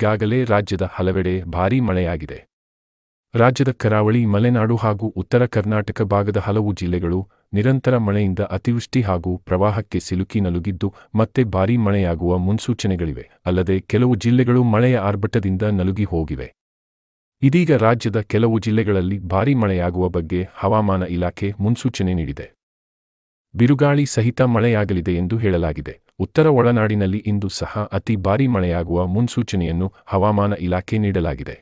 ಈಗಾಗಲೇ ರಾಜ್ಯದ ಹಲವೆಡೆ ಭಾರೀ ಮಳೆಯಾಗಿದೆ. ರಾಜ್ಯದ ಕರಾವಳಿ, ಮಲೆನಾಡು ಹಾಗೂ ಉತ್ತರ ಕರ್ನಾಟಕ ಭಾಗದ ಹಲವು ಜಿಲ್ಲೆಗಳು ನಿರಂತರ ಮಳೆಯಿಂದ ಅತಿವೃಷ್ಟಿ ಹಾಗೂ ಪ್ರವಾಹಕ್ಕೆ ಸಿಲುಕಿ ನಲುಗಿದ್ದು ಮತ್ತೆ ಭಾರೀ ಮಳೆಯಾಗುವ ಮುನ್ಸೂಚನೆಗಳಿವೆ. ಅಲ್ಲದೆ ಕೆಲವು ಜಿಲ್ಲೆಗಳು ಮಳೆಯ ಆರ್ಭಟದಿಂದ ನಲುಗಿ ಹೋಗಿವೆ. ಇದೀಗ ರಾಜ್ಯದ ಕೆಲವು ಜಿಲ್ಲೆಗಳಲ್ಲಿ ಭಾರೀ ಮಳೆಯಾಗುವ ಬಗ್ಗೆ ಹವಾಮಾನ ಇಲಾಖೆ ಮುನ್ಸೂಚನೆ ನೀಡಿದೆ. ಬಿರುಗಾಳಿ ಸಹಿತ ಮಳೆಯಾಗಲಿದೆ ಎಂದು ಹೇಳಲಾಗಿದೆ. ಉತ್ತರ ಒಳನಾಡಿನಲ್ಲಿ ಇಂದು ಸಹ ಅತಿ ಭಾರೀ ಮಳೆಯಾಗುವ ಮುನ್ಸೂಚನೆಯನ್ನು ಹವಾಮಾನ ಇಲಾಖೆ ನೀಡಲಾಗಿದೆ.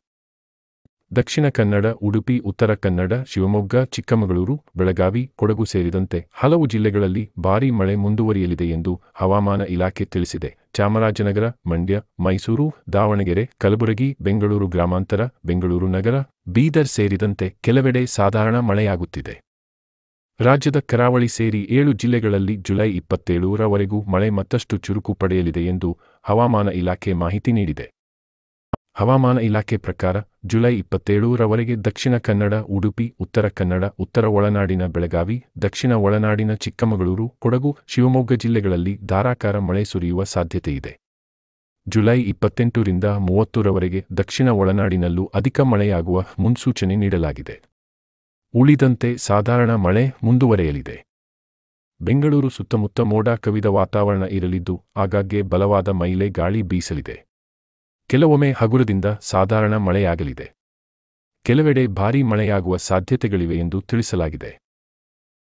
ದಕ್ಷಿಣ ಕನ್ನಡ, ಉಡುಪಿ, ಉತ್ತರ ಕನ್ನಡ, ಶಿವಮೊಗ್ಗ, ಚಿಕ್ಕಮಗಳೂರು, ಬೆಳಗಾವಿ, ಕೊಡಗು ಸೇರಿದಂತೆ ಹಲವು ಜಿಲ್ಲೆಗಳಲ್ಲಿ ಭಾರೀ ಮಳೆ ಮುಂದುವರಿಯಲಿದೆ ಎಂದು ಹವಾಮಾನ ಇಲಾಖೆ ತಿಳಿಸಿದೆ. ಚಾಮರಾಜನಗರ, ಮಂಡ್ಯ, ಮೈಸೂರು, ದಾವಣಗೆರೆ, ಕಲಬುರಗಿ, ಬೆಂಗಳೂರು ಗ್ರಾಮಾಂತರ, ಬೆಂಗಳೂರು ನಗರ, ಬೀದರ್ ಸೇರಿದಂತೆ ಕೆಲವೆಡೆ ಸಾಧಾರಣ ಮಳೆಯಾಗುತ್ತಿದೆ. ರಾಜ್ಯದ ಕರಾವಳಿ ಸೇರಿ 7 ಜಿಲ್ಲೆಗಳಲ್ಲಿ ಜುಲೈ 27ರವರೆಗೂ ಮಳೆ ಮತ್ತಷ್ಟು ಚುರುಕು ಪಡೆಯಲಿದೆ ಎಂದು ಹವಾಮಾನ ಇಲಾಖೆ ಮಾಹಿತಿ ನೀಡಿದೆ. ಹವಾಮಾನ ಇಲಾಖೆ ಪ್ರಕಾರ ಜುಲೈ 27ರವರೆಗೆ ದಕ್ಷಿಣ ಕನ್ನಡ, ಉಡುಪಿ, ಉತ್ತರ ಕನ್ನಡ, ಉತ್ತರ ಒಳನಾಡಿನ ಬೆಳಗಾವಿ, ದಕ್ಷಿಣ ಒಳನಾಡಿನ ಚಿಕ್ಕಮಗಳೂರು, ಕೊಡಗು, ಶಿವಮೊಗ್ಗ ಜಿಲ್ಲೆಗಳಲ್ಲಿ ಧಾರಾಕಾರ ಮಳೆ ಸುರಿಯುವ ಸಾಧ್ಯತೆಯಿದೆ. ಜುಲೈ 28ರಿಂದ 30ರವರೆಗೆ ದಕ್ಷಿಣ ಒಳನಾಡಿನಲ್ಲೂ ಅಧಿಕ ಮಳೆಯಾಗುವ ಮುನ್ಸೂಚನೆ ನೀಡಲಾಗಿದೆ. ಉಳಿದಂತೆ ಸಾಧಾರಣ ಮಳೆ ಮುಂದುವರೆಯಲಿದೆ. ಬೆಂಗಳೂರು ಸುತ್ತಮುತ್ತ ಮೋಡ ಕವಿದ ವಾತಾವರಣ ಇರಲಿದ್ದು ಆಗಾಗ್ಗೆ ಬಲವಾದ ಮೈಲೆ ಗಾಳಿ ಬೀಸಲಿದೆ. ಕೆಲವೊಮ್ಮೆ ಹಗುರದಿಂದ ಸಾಧಾರಣ ಮಳೆಯಾಗಲಿದೆ. ಕೆಲವೆಡೆ ಭಾರೀ ಮಳೆಯಾಗುವ ಸಾಧ್ಯತೆಗಳಿವೆ ಎಂದು ತಿಳಿಸಲಾಗಿದೆ.